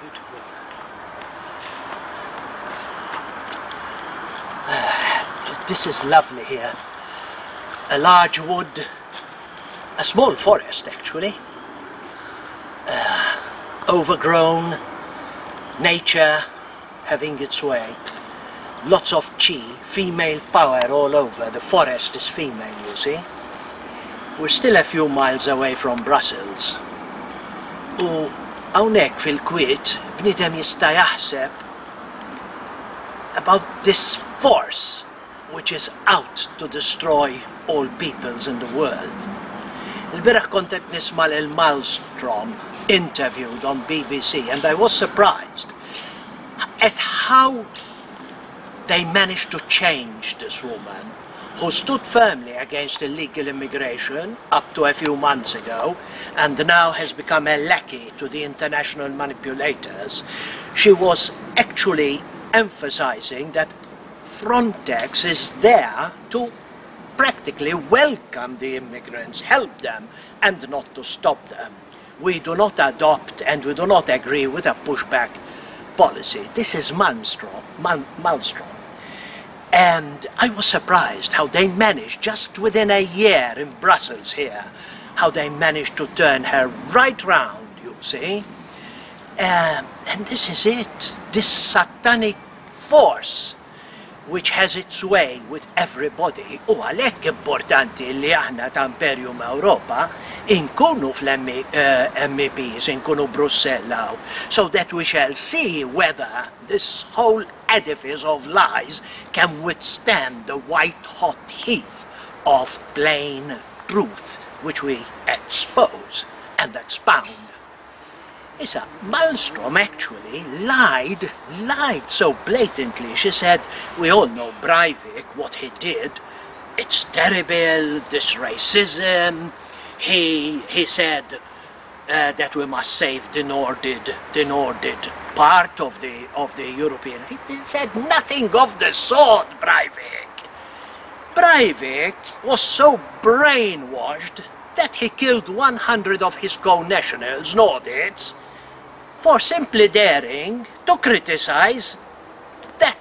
Beautiful. This is lovely here. A large wood, a small forest actually, overgrown, nature having its way. Lots of chi, female power all over. The forest is female, you see. We're still a few miles away from Brussels. U hawnhekk fil-kwiet bniedem jista' jaħseb about this force which is out to destroy all peoples in the world. Il-biraħ kont qed nisma' lil Malmström interviewed on BBC, and I was surprised at how they managed to change this woman who stood firmly against illegal immigration up to a few months ago and now has become a lackey to the international manipulators. She was actually emphasizing that Frontex is there to practically welcome the immigrants, help them, and not to stop them. We do not adopt and we do not agree with a pushback policy. This is Malmström. And I was surprised how they managed, just within a year in Brussels here, how they managed to turn her right round, you see. And this is it, this satanic force which has its way with everybody. U għalhekk importanti li aħna ta' Imperium Ewropa inkunu fl-MEPs, inkunu Brussella, so that we shall see whether this whole edifice of lies can withstand the white-hot heat of plain truth, which we expose and expound. Issa, Malmström actually lied so blatantly. She said, we all know Breivik, what he did. It's terrible, this racism. He said that we must save the Nordic part of the European. He said nothing of the sort, Breivik. Breivik was so brainwashed that he killed 100 of his co-nationals, Nordics, for simply daring to criticize that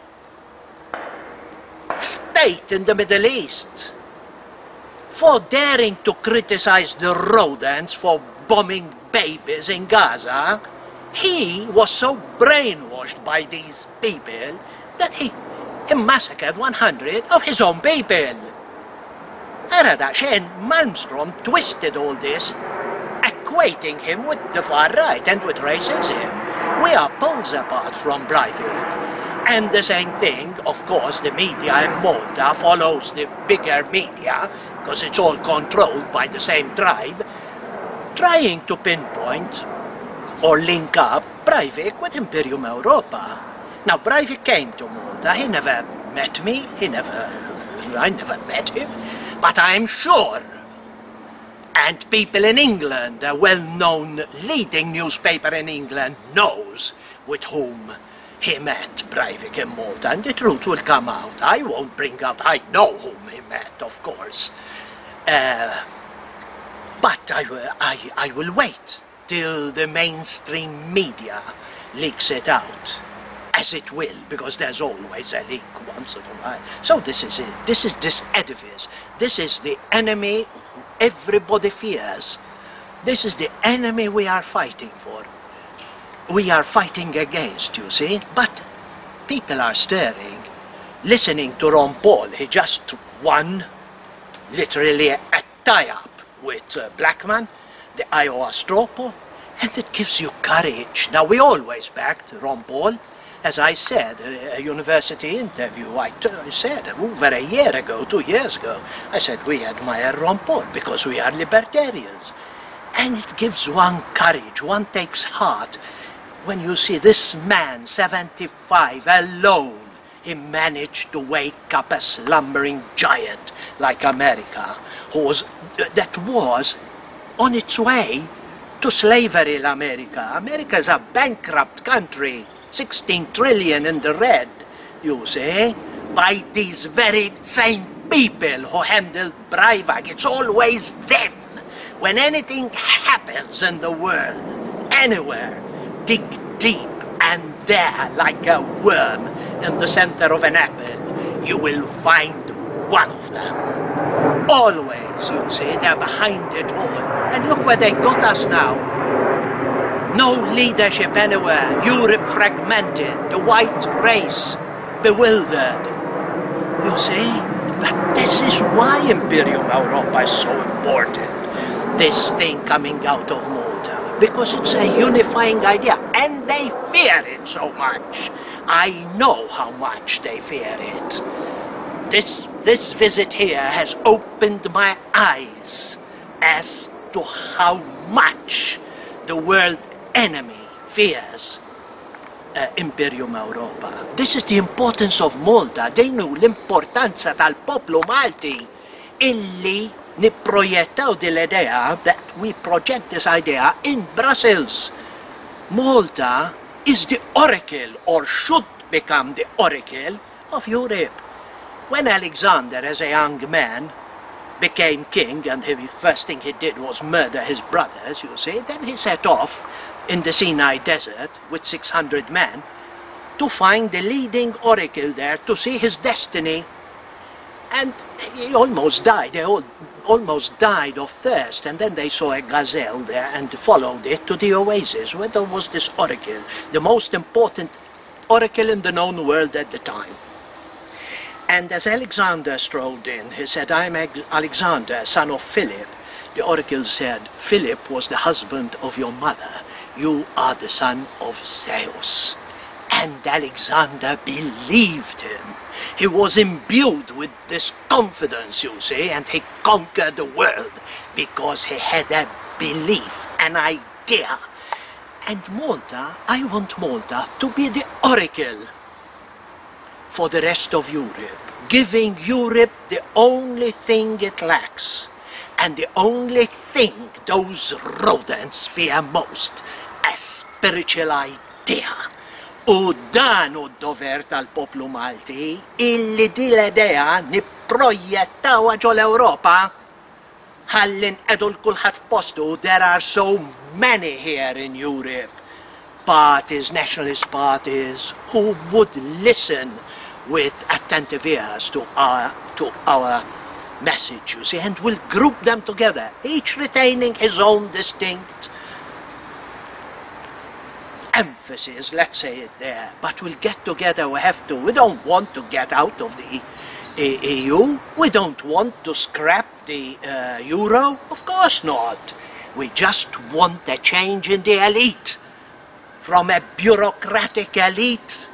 state in the Middle East, for daring to criticize the rodents for bombing babies in Gaza. He was so brainwashed by these people that he massacred 100 of his own people. And Malmström twisted all this, equating him with the far right and with racism. We are poles apart from Breivik. And the same thing, of course, the media in Malta follows the bigger media, because it's all controlled by the same tribe, trying to pinpoint or link up Breivik with Imperium Europa. Now, Breivik came to Malta. He never met me. I never met him. But I'm sure, and people in England, a well-known leading newspaper in England, knows with whom he met, Breivik in Malta, and the truth will come out. I won't bring out, I know whom he met, of course. But I will wait till the mainstream media leaks it out, as it will, because there's always a leak once in a while. So this is it. This is this edifice. This is the enemy everybody fears. This is the enemy we are fighting for. We are fighting against, you see, but people are stirring. Listening to Ron Paul, he just won literally a tie-up with Blackman, the Iowa straw poll, and it gives you courage. Now, we always backed Ron Paul. As I said, a university interview, I said over a year ago, 2 years ago, I said we admire Ron Paul because we are libertarians. And it gives one courage, one takes heart when you see this man, 75, alone, he managed to wake up a slumbering giant like America, that was on its way to slavery in America. America is a bankrupt country. 16 trillion in the red, you see, by these very same people who handled Breivik. It's always them. When anything happens in the world, anywhere, deep, and there, like a worm in the center of an apple, you will find one of them. Always, you see, they're behind it all. And look where they got us now. No leadership anywhere, Europe fragmented, the white race bewildered. You see? But this is why Imperium Europa is so important. This thing coming out of Malta, because it's a unifying idea, and they fear it so much. I know how much they fear it. This visit here has opened my eyes as to how much the world enemy fears Imperium Europa. This is the importance of Malta. Dejnu l-importanza tal-poplu Malti illi nipprojettaw dil-idea, that we project this idea in Brussels. Malta is the oracle, or should become the oracle, of Europe. When Alexander, as a young man, became king, and the first thing he did was murder his brothers, you see, then he set off in the Sinai desert with 600 men to find the leading oracle there to see his destiny. And he almost died. They all almost died of thirst, and then they saw a gazelle there and followed it to the oasis where there was this oracle, the most important oracle in the known world at the time. And as Alexander strolled in, he said, "I'm Alexander, son of Philip." The oracle said, "Philip was the husband of your mother. You are the son of Zeus." And Alexander believed him. He was imbued with this confidence, you see, and he conquered the world because he had a belief, an idea. And Malta, I want Malta to be the oracle for the rest of Europe, giving Europe the only thing it lacks, and the only thing those rodents fear most, a spiritual idea. U dan u d-dover tal-poplu Malti illi di l-idea nipprojettawa ġol Ewropa ħalli nqedu l-kulħadd f'postu. There are so many here in Europe, parties, nationalist parties, who would listen with attentive ears to our message, you see, and will group them together, each retaining his own distinct emphasis, let's say it there, but we'll get together. We don't want to get out of the EU, we don't want to scrap the euro, of course not. We just want a change in the elite, from a bureaucratic elite,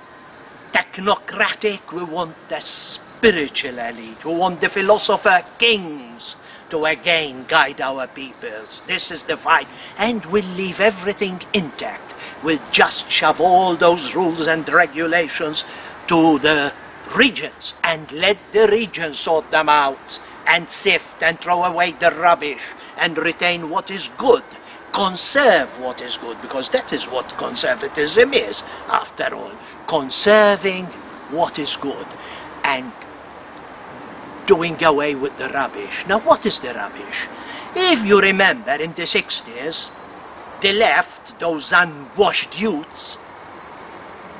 technocratic. We want a spiritual elite, we want the philosopher kings to again guide our peoples. This is the fight, and we'll leave everything intact. We'll just shove all those rules and regulations to the regions and let the regions sort them out and sift and throw away the rubbish and retain what is good, conserve what is good, because that is what conservatism is, after all, conserving what is good and doing away with the rubbish. Now, what is the rubbish? If you remember, in the 60s, the left, those unwashed youths,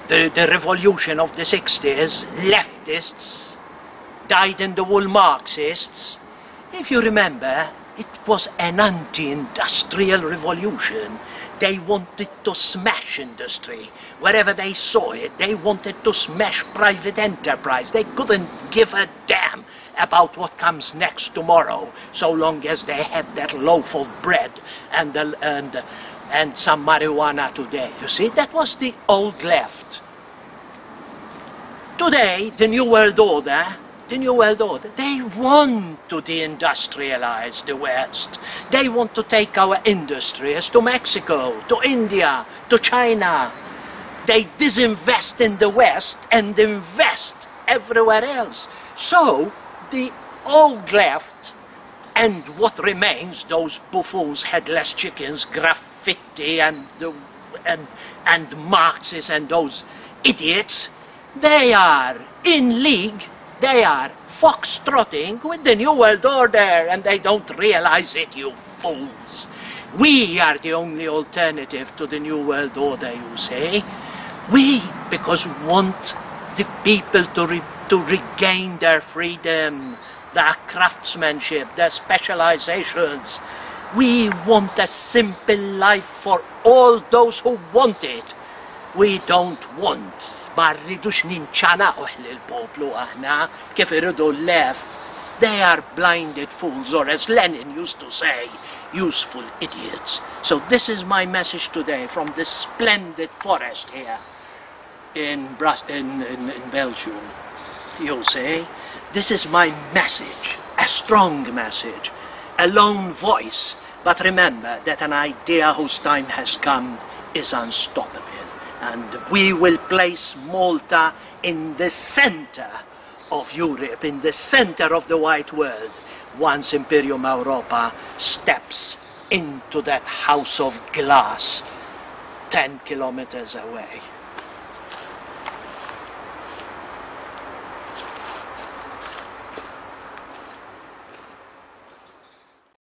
the revolution of the 60s, leftists, dyed-in-the-wool Marxists, if you remember, it was an anti-industrial revolution. They wanted to smash industry. Wherever they saw it, they wanted to smash private enterprise. They couldn't give a damn about what comes next tomorrow, so long as they had that loaf of bread and some marijuana today. You see, that was the old left. Today, the New World Order, they want to deindustrialize the West. They want to take our industries to Mexico, to India, to China. They disinvest in the West and invest everywhere else. So, the old left and what remains, those buffoons, headless chickens, graffiti and Marxists and those idiots, they are in league, they are foxtrotting with the New World Order, and they don't realize it, you fools. We are the only alternative to the New World Order, you say. We, because we want the people to regain their freedom, their craftsmanship, their specializations. We want a simple life for all those who want it. We don't want ma rridux ninċanaw lill-poplu aħna kif iridu left. They are blinded fools, or as Lenin used to say, useful idiots. So this is my message today from this splendid forest here in Belgium. You see, this is my message, a strong message, a lone voice. But remember that an idea whose time has come is unstoppable. And we will place Malta in the center of Europe, in the center of the white world, once Imperium Europa steps into that house of glass 10 kilometers away.